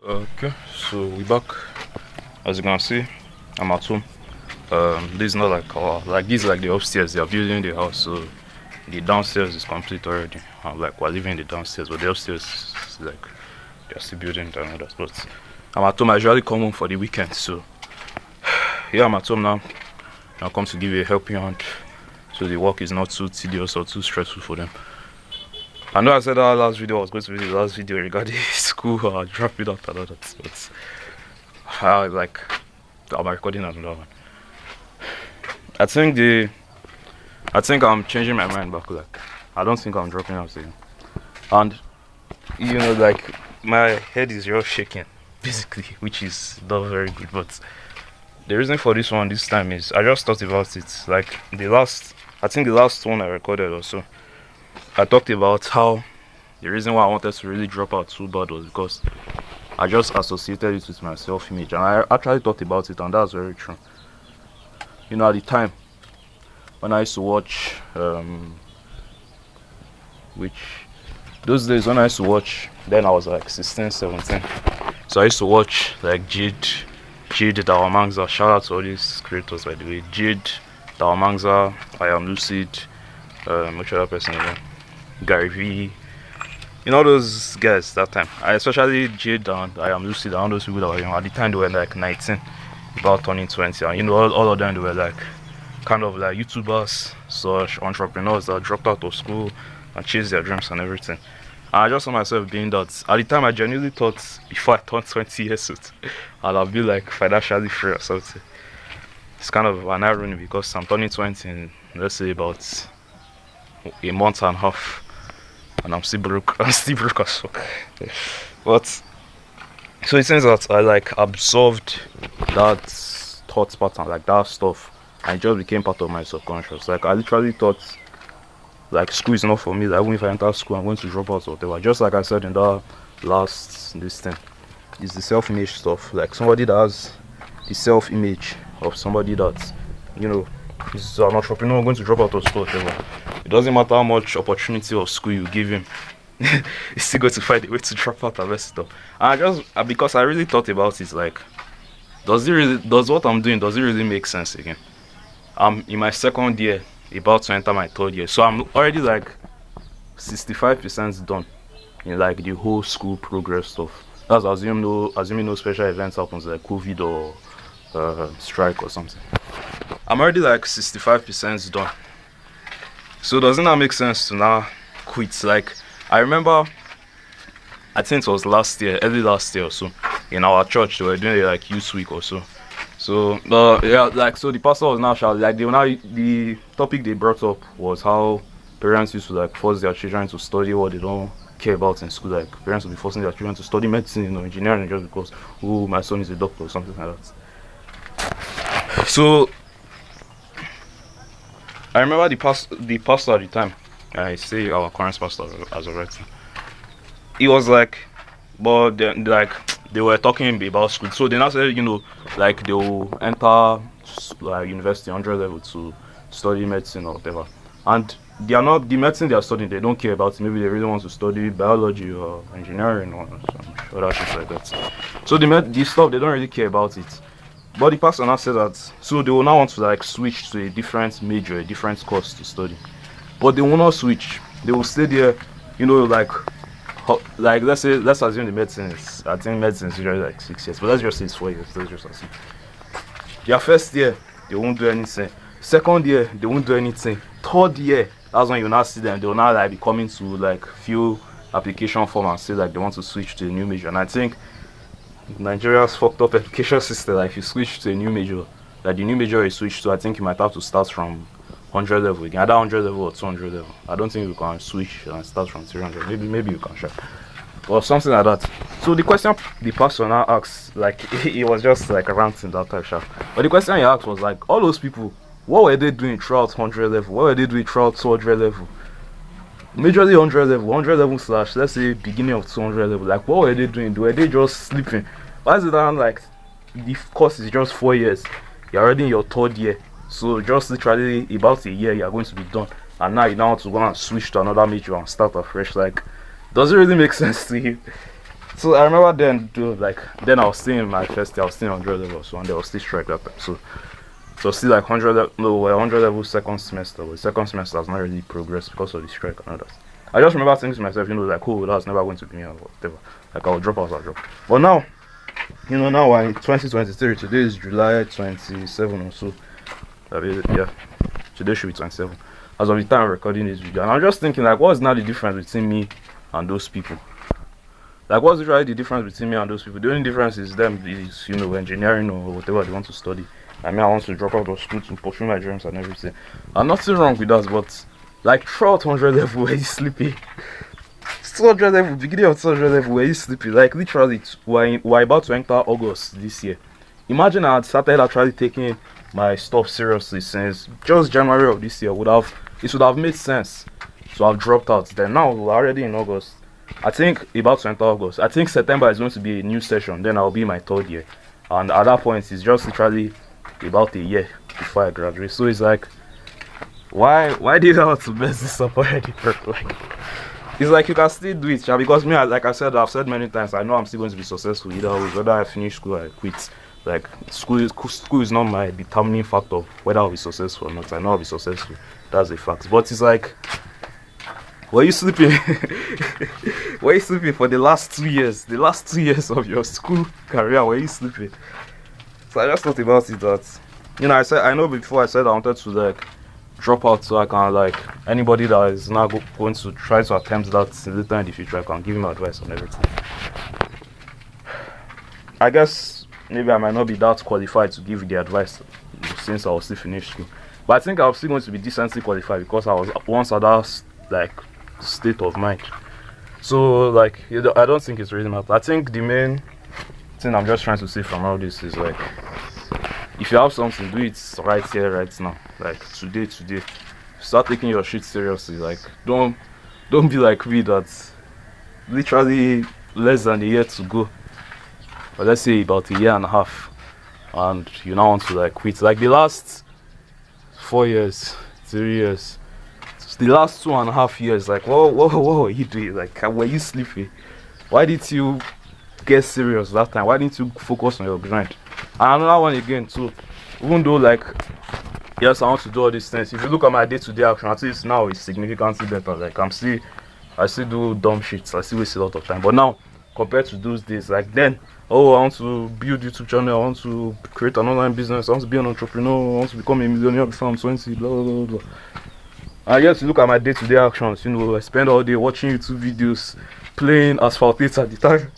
Okay, so we back. As you can see, I'm at home. This is not like this is like the upstairs. They are building the house, so the downstairs is complete already. Like we're living in the downstairs, but the upstairs is like they're still building the others. But I'm at home. I usually come home for the weekend, so yeah, I'm at home now. I'll come to give you a helping hand, so the work is not too tedious or too stressful for them. I know I said that last video was going to be the last video regarding school. I'll drop it after that, but like I'm recording another one. I think I'm changing my mind back. Like I don't think I'm dropping out again. And like my head is just shaking, basically, which is not very good. But the reason for this one this time is I just thought about it. Like I think the last one I recorded also, I talked about how the reason why I wanted to really drop out so bad was because I just associated it with my self-image, and I actually thought about it, and that's very true. At the time when I used to watch, which those days when I used to watch, then I was like 16, 17. So I used to watch like Jade Dawamangsa. Shout out to all these creators, by the way. Jade Dawamangsa, I Am Lucid, which other person again? Gary V. Those guys that time. I especially Jade and I Am Lucid, and all those people that were young. At the time they were like 19, about turning 20, and all of them they were like kind of like YouTubers, such entrepreneurs that dropped out of school and chased their dreams and everything. And I just saw myself being that. At the time I genuinely thought before I turned 20 years old I'll be like financially free or something. It's kind of an irony because I'm turning 20 in, let's say, about a month and a half, and I'm still broke. I'm still broke as fuck. But so it seems that I like absorbed that thought pattern, like that stuff, and it just became part of my subconscious. Like I literally thought like school is not for me. Like even if I enter school I'm going to drop out or whatever. Just like I said in that last this thing. It's the self-image stuff. Like somebody that has the self-image of somebody that is an entrepreneur going to drop out of school or whatever. It doesn't matter how much opportunity of school you give him. He's still going to find a way to drop out and mess it up. And because I really thought about it, like, does what I'm doing, does it really make sense again? I'm in my second year, about to enter my third year, so I'm already like 65% done in like the whole school progress stuff. That's assuming no special events happens like COVID or strike or something. I'm already like 65% done. So doesn't that make sense to now quit? Like I remember, I think it was early last year or so, in our church they were doing like youth week or so. So so the pastor was now shouting, like the topic they brought up was how parents used to like force their children to study what they don't care about in school. Like parents will be forcing their children to study medicine or engineering just because my son is a doctor or something like that. So I remember the pastor at the time, I say our current pastor as of right now, he was like, but they were talking about school. So they now said, like they will enter like university 100 level to study medicine or whatever. And they are not, the medicine they are studying, they don't care about it. Maybe they really want to study biology or engineering or some other shit like that. So the stuff, they don't really care about it. But the pastor now said that, so they will now want to like switch to a different major, a different course to study. But they will not switch. They will stay there, like let's assume the medicine is, I think medicine is usually like 6 years, but let's just say it's 4 years. Let's just assume. Their first year, they won't do anything. Second year, they won't do anything. Third year, that's when you now see them. They will now like be coming to like fill application form and say like they want to switch to a new major. And I think Nigeria's fucked up education system. Like if you switch to a new major, like the new major you switch to, I think you might have to start from 100 level again, either 100 level or 200 level. I don't think you can switch and start from 300. Maybe you can try, or something like that. So the question the pastor now asked, like he was just like ranting that type shop. But the question he asked was like, all those people, what were they doing throughout 100 level? What were they doing throughout 200 level? Majorly 100 level, 100 level slash, let's say beginning of 200 level. Like what were they doing? Were they just sleeping? Why is it that like the course is just 4 years? You're already in your third year. So just literally about a year you're going to be done, and now you now want to go and switch to another major and start afresh. Like, does it really make sense to you? So I remember then, dude, like then I was still in my first year, I was still on 100 level, so and there was still strike that time. So still like 100 level second semester, but second semester has not really progressed because of the strike and others. I just remember thinking to myself, like, cool, that's never going to be me or whatever. Like I'll drop out, I'll drop. But now, now we're in 2023. Today is July 27 or so. Yeah, today should be 27. As of the time I'm recording this video, and I'm just thinking, like, what's now the difference between me and those people? Like, what's really the difference between me and those people? The only difference is them is, engineering or whatever they want to study. I mean, I want to drop out of school to pursue my dreams and everything. And nothing wrong with that, but like throughout 100 level, where you sleepy? 200 level, beginning of 200 level, where you sleepy? Like literally, we're about to enter August this year. Imagine I had started actually taking my stuff seriously since just January of this year. It would have made sense to have dropped out. Then now we're already in August. I think about to enter August. I think September is going to be a new session. Then I'll be in my third year, and at that point, it's just literally about a year before I graduate. So it's like, why did I want to mess this up already? Like, it's like you can still do it, because me, like I've said many times, I know I'm still going to be successful either way, whether I finish school or I quit. Like school is not my determining factor whether I'll be successful or not. I know I'll be successful. That's a fact. But it's like, were you sleeping? Were you sleeping for the last 2 years? The last 2 years of your school career, were you sleeping? So I just thought about it that, I know before I said I wanted to like drop out so I can, like, anybody that is now going to try to attempt that later in the future, I can give him advice on everything. I guess maybe I might not be that qualified to give the advice since I was still finished school, but I think I'm still going to be decently qualified because I was once at that like state of mind. So like, I don't think it's really matter. I think the main thing I'm just trying to say from all this is, like, if you have something, do it right here, right now. Like today. Start taking your shit seriously. Like, don't be like me that literally less than a year to go, or let's say about a year and a half, and you now want to like quit. Like the last 4 years, 3 years, the last 2.5 years, like what were you doing? Like, were you sleepy? Why did you get serious that time? Why didn't you focus on your grind? And another one again too, even though, like, yes, I want to do all these things, if you look at my day-to-day action, at least now it's significantly better. Like I still do dumb shit, I still waste a lot of time, but now compared to those days, like then, I want to build YouTube channel, I want to create an online business, I want to be an entrepreneur, I want to become a millionaire before I'm 20, blah blah blah. I get to look at my day-to-day actions, I spend all day watching YouTube videos, playing Asphalt 8 at the time,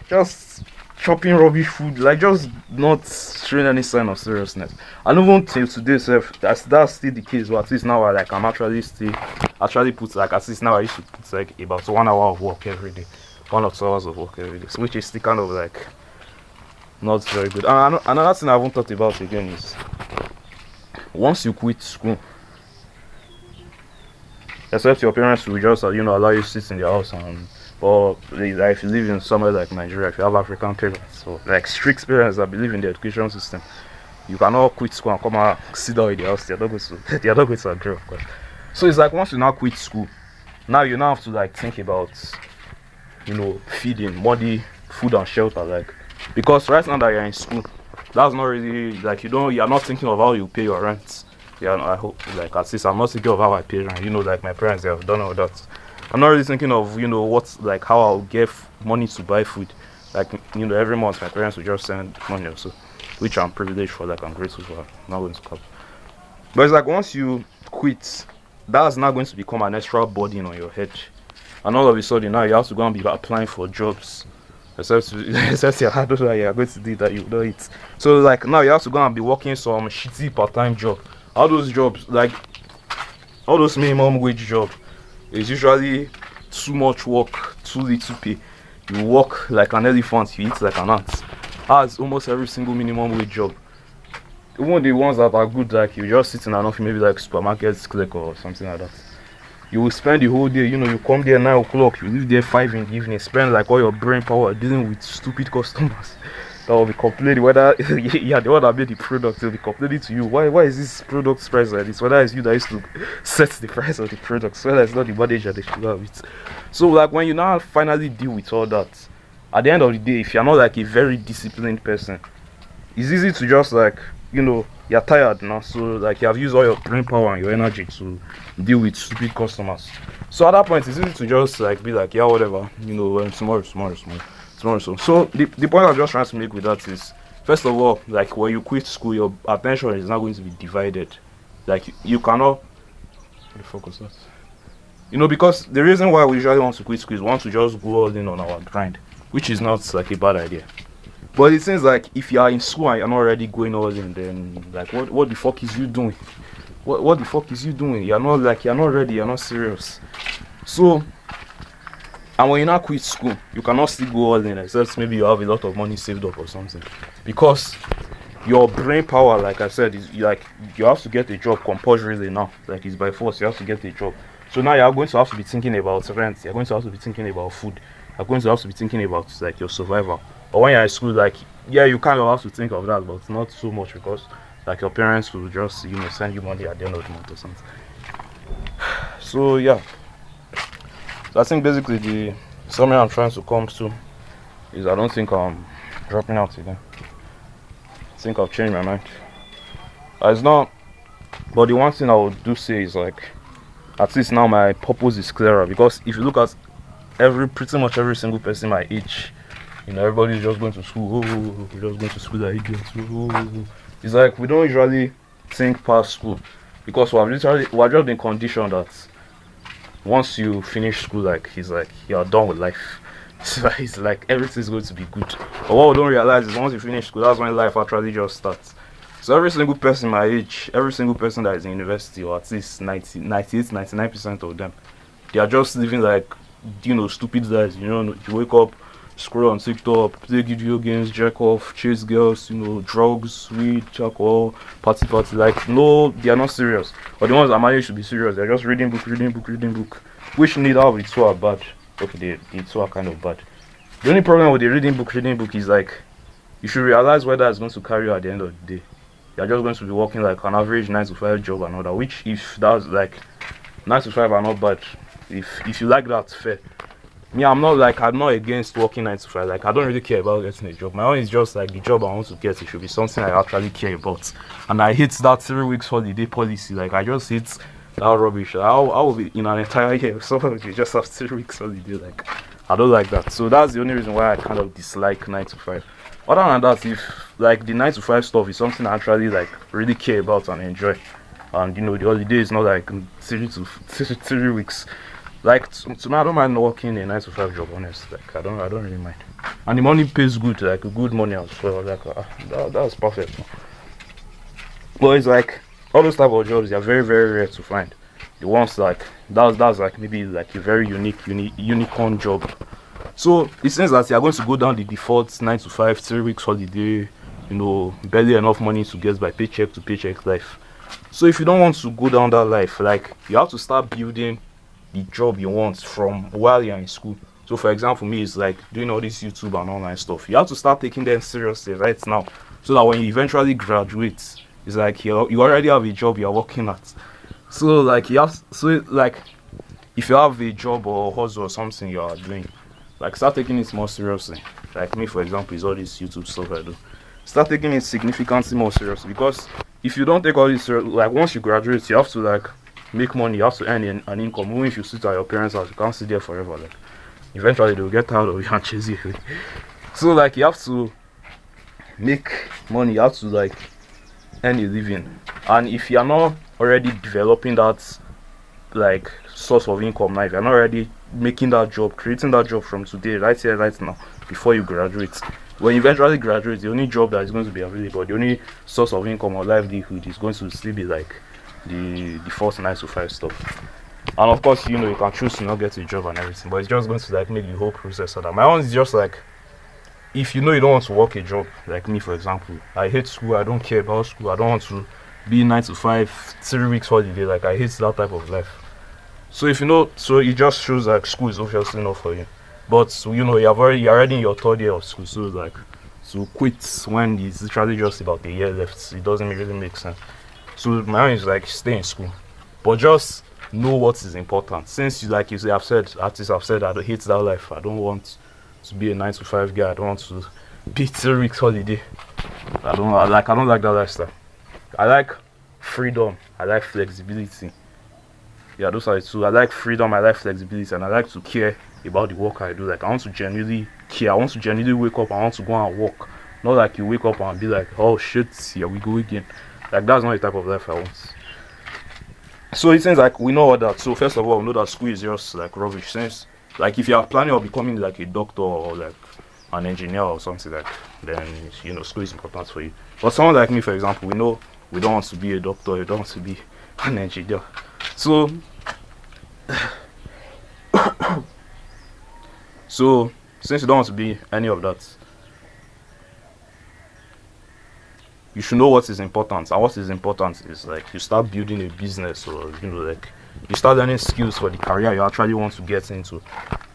just chopping rubbish food, like just not showing any sign of seriousness. And even till today, that's still the case. But at least now, I'm actually put, like, at least now I used to put like about 1 hour of work every day, 1 or 2 hours of work every day, which is still kind of like not very good. And another thing I haven't thought about again is, once you quit school, except your parents will just allow you to sit in their house, or like if you live in somewhere like Nigeria, if you have African parents or like strict parents that believe in the education system, you cannot quit school and come and sit down in the house. They're not going to agree, of course. So it's like, once you now quit school, now you now have to like think about feeding, money, food and shelter, like, because right now that you're in school, that's not really like, you're not thinking of how you pay your rent. Yeah, I hope, like, at least I'm not thinking of how I pay rent. Like my parents, they have done all that. I'm not really thinking of what's like how I'll get money to buy food. Like, every month my parents will just send money also, which I'm privileged for. Like, I'm grateful for. I'm not going to cap. But it's like, once you quit, that's not going to become an extra burden on your head, and all of a sudden now you have to go and be applying for jobs. Except I don't know how you're going to do that, you know it. So like, now you have to go and be working some shitty part-time job. All those jobs, like all those minimum wage jobs, it's usually too much work, too little pay. You work like an elephant, you eat like an ant. As almost every single minimum wage job. Even the ones that are good, like you just sit in an office, maybe like supermarket clerk or something like that. You will spend the whole day, you come there 9 o'clock, you leave there 5 in the evening, spend like all your brain power dealing with stupid customers that will be complaining whether yeah, the one that made the product will be complaining to you. Why is this product price like this? Whether it's you that used to set the price of the product, whether it's not the manager they should have it. So like, when you now finally deal with all that, at the end of the day, if you're not like a very disciplined person, it's easy to just like, you're tired now, so like you have used all your brain power and your energy to deal with stupid customers. So at that point, it's easy to just like be like, yeah, whatever, tomorrow. So the point I'm just trying to make with that is, first of all, like when you quit school, your attention is not going to be divided. Like you cannot. What the fuck was that? Because the reason why we usually want to quit school is we want to just go all in on our grind, which is not like a bad idea. But it seems like if you are in school and you're not already going all in, then like what the fuck is you doing? What the fuck is you doing? You're not ready, you're not serious. So, and when you not quit school, you cannot still go all in, except maybe you have a lot of money saved up or something. Because your brain power, like I said, is like you have to get a job compulsorily now. Like it's by force, you have to get a job. So now you're going to have to be thinking about rent, you're going to have to be thinking about food, you're going to have to be thinking about like your survival. But when you're in school, like yeah, you kind of have to think of that, but not so much because like your parents will just send you money at the end of the month or something. So yeah. So I think basically the summary I'm trying to come to is I don't think I'm dropping out again. I think I've changed my mind. It's not, but the one thing I would do say is like, at least now my purpose is clearer, because if you look at pretty much every single person my age, everybody's just going to school. We're just going to school like idiots. It's like we don't usually think past school, because we're just been conditioned that once you finish school, like you're done with life. It's like everything's going to be good. But what we don't realize is once you finish school, that's when life actually just starts. So every single person my age, every single person that is in university, or at least 99% of them, they are just living like, stupid lives. You wake up, scroll on TikTok, play video games, jerk off, chase girls, drugs, weed, alcohol, party. Like, no, they are not serious. But the ones that manage to be serious, they're just reading book. Which need have the two are bad. Okay, the two are kind of bad. The only problem with the reading book is like, you should realize whether it's going to carry you at the end of the day. You're just going to be working like an average 9 to 5 job and all that, which if that's like 9 to 5 are not bad. If you like that, fair. Me, I'm not against working 9 to 5. Like I don't really care about getting a job. My own is just like the job I want to get. It should be something I actually care about. And I hate that 3 weeks holiday policy. Like I just hate that rubbish. I will be in an entire year. So you just have 3 weeks holiday. Like I don't like that. So that's the only reason why I kind of dislike 9 to 5. Other than that, if like the 9 to 5 stuff is something I actually like really care about and enjoy, and the holiday is not like 3 weeks. Like to me, I don't mind working a 9 to 5 job. Honestly, like I don't really mind, and the money pays good, like good money as well. Like that's perfect. But it's like all those type of jobs, they are very very rare to find. The ones like that's like maybe like a very unicorn job. So it seems that you are going to go down the default 9 to 5, 3 weeks holiday, barely enough money to get by paycheck to paycheck life. So if you don't want to go down that life, like you have to start building the job you want from while you're in school. So for example, me, it's like doing all this YouTube and online stuff. You have to start taking them seriously right now, so that when you eventually graduate, it's like you already have a job you're working at. So like if you have a job or hustle or something you are doing, like start taking it more seriously. Like me, for example, is all this YouTube stuff I do. Start taking it significantly more seriously, because if you don't take all this like once you graduate, you have to like make money, you have to earn an income. Even if you sit at your parents' house, you can't sit there forever. Like eventually they'll get tired of you and chase you. So like you have to make money, you have to like earn a living. And if you're not already developing that like source of income now, if you're not already making that job, creating that job from today, right here, right now, before you graduate, when you eventually graduate, the only job that is going to be available, the only source of income or livelihood is going to still be like the first 9 to 5 stuff. And of course, you can choose to not get a job and everything, but it's just going to like make the whole process harder. My own is just like, if you don't want to work a job, like me for example, I hate school, I don't care about school, I don't want to be 9 to 5, 3 weeks holiday, like I hate that type of life. So if so it just shows like school is obviously not for you. But so, you're already in your 3rd year of school, so like to quit when it's literally just about a year left, it doesn't really make sense. So my own is like stay in school, but just know what is important. Since artists have said I hate that life, I don't want to be a 9 to 5 guy. I don't want to be 3 weeks holiday. I don't like that lifestyle. I like freedom. I like flexibility. Yeah, those are the two. I like freedom. I like flexibility, and I like to care about the work I do. Like I want to genuinely care. I want to genuinely wake up. I want to go and work. Not like you wake up and be like, oh shit, here we go again. Like that's not the type of life I want. So it seems like we know all that. So first of all, we know that school is just like rubbish. Since like if you are planning on becoming like a doctor or like an engineer or something like, then school is important for you. But someone like me, for example, we know we don't want to be a doctor. We don't want to be an engineer. So since you don't want to be any of that, you should know what is important. And what is important is like you start building a business, or like you start learning skills for the career you actually want to get into.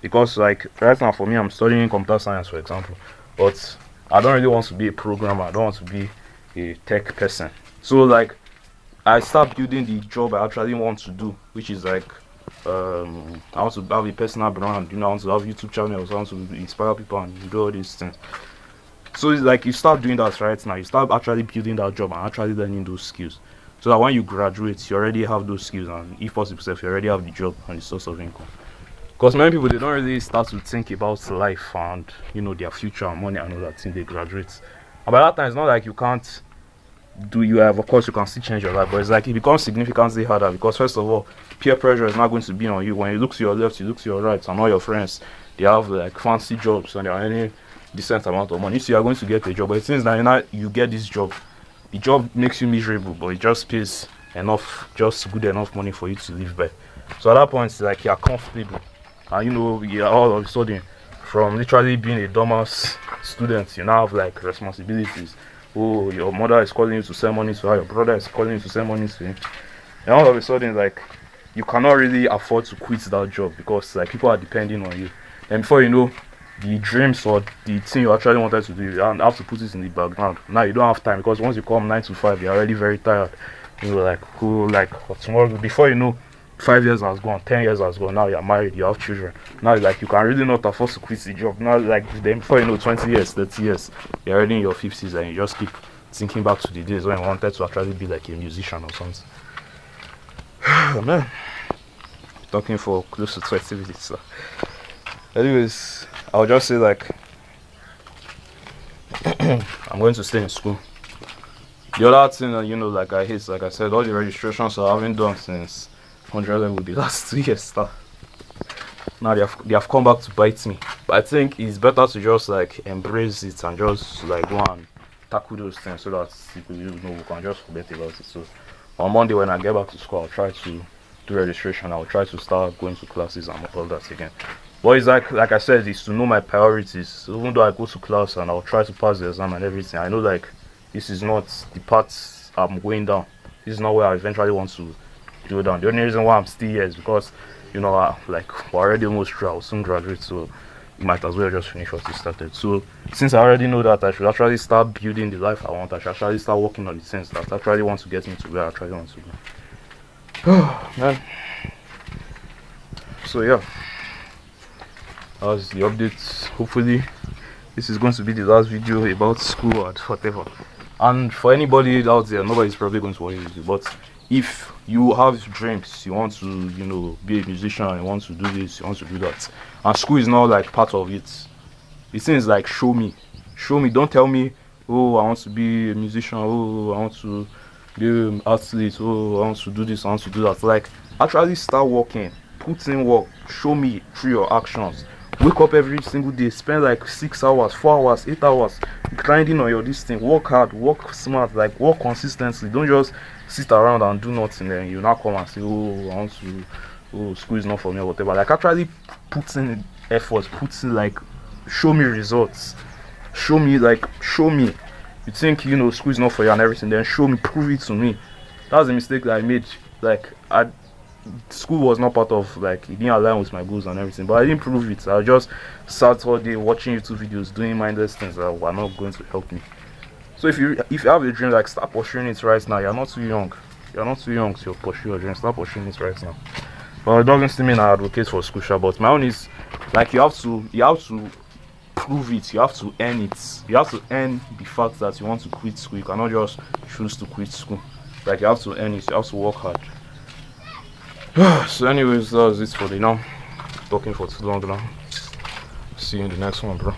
Because like right now for me, I'm studying computer science, for example, but I don't really want to be a programmer. I don't want to be a tech person. So like I start building the job I actually want to do, which is like I want to have a personal brand. I want to have YouTube channels. I want to inspire people and do all these things. So it's like you start doing that right now. You start actually building that job and actually learning those skills, so that when you graduate, you already have those skills, and if possible, you already have the job and the source of income. Because many people, they don't really start to think about life and their future and money and all that until they graduate. And by that time, it's not like you can't do. You have, of course, you can still change your life, but it's like it becomes significantly harder because first of all, peer pressure is not going to be on you. When you look to your left, you look to your right, and all your friends, they have like fancy jobs and they are earning decent amount of money. So you are going to get a job, but it seems that you get this job, the job makes you miserable, but it just pays enough, just good enough money for you to live by. So at that point, it's like you are comfortable, and you are all of a sudden, from literally being a dumbass student, you now have like responsibilities. Oh, your mother is calling you to send money to her, your brother is calling you to send money to him, and all of a sudden, like you cannot really afford to quit that job because like people are depending on you. And before you know, the dreams or the thing you actually wanted to do, you have to put it in the background. Now you don't have time because once you come 9 to 5, you're already very tired. Like cool, like tomorrow. Before you know, 5 years has gone, 10 years has gone. Now you're married, you have children. Now like you can really not afford to quit the job. Now like then before you know, 20 years, 30 years, you're already in your 50s, and you just keep thinking back to the days when you wanted to actually be like a musician or something. Man, talking for close to 20 minutes. So. Anyways, I'll just say like I'm going to stay in school. The other thing that like I hate, like I said, all the registrations I haven't done since 100 level the last 2 years. Now they have come back to bite me. But I think it's better to just like embrace it and just like go and tackle those things so that people we can just forget about it. So on Monday when I get back to school, I'll try to do registration. I'll try to start going to classes and all that again. But it's like I said, it's to know my priorities. So even though I go to class and I'll try to pass the exam and everything, I know like this is not the path I'm going down. This is not where I eventually want to go down. The only reason why I'm still here is because we're already almost through. I'll soon graduate, so you might as well just finish what you started. So since I already know that, I should actually start building the life I want. I should actually start working on the things that actually want to get me to where I actually want to go. Man. So yeah. As the updates. Hopefully this is going to be the last video about school and whatever. And for anybody out there, nobody's probably going to watch this, but if you have dreams, you want to be a musician, you want to do this, you want to do that, and school is not like part of it, it seems like show me. Don't tell me, oh I want to be a musician, oh I want to be an athlete, oh I want to do this, I want to do that. Like actually start working, put in work, show me through your actions. Wake up every single day, spend like 6 hours, 4 hours, 8 hours grinding on this thing. Work hard, work smart, like work consistently. Don't just sit around and do nothing and you now come and say, oh I want to, oh school is not for me or whatever. Like actually put in effort, show me results. Show me. You think school is not for you and everything, then show me, prove it to me. That's the mistake that I made. Like school was not part of, like it didn't align with my goals and everything, but I didn't prove it. I just sat all day watching YouTube videos, doing mindless things that were not going to help me. So if you have a dream, like start pursuing it right now. You're not too young to pursue your dream. Start pursuing it right now. But it doesn't still mean I advocate for school, but my own is like you have to prove it. You have to earn it. You have to earn the fact that you want to quit school. You cannot just choose to quit school. Like, you have to earn it. You have to work hard. So anyways, that was it for the now. Talking for too long now. See you in the next one, bro.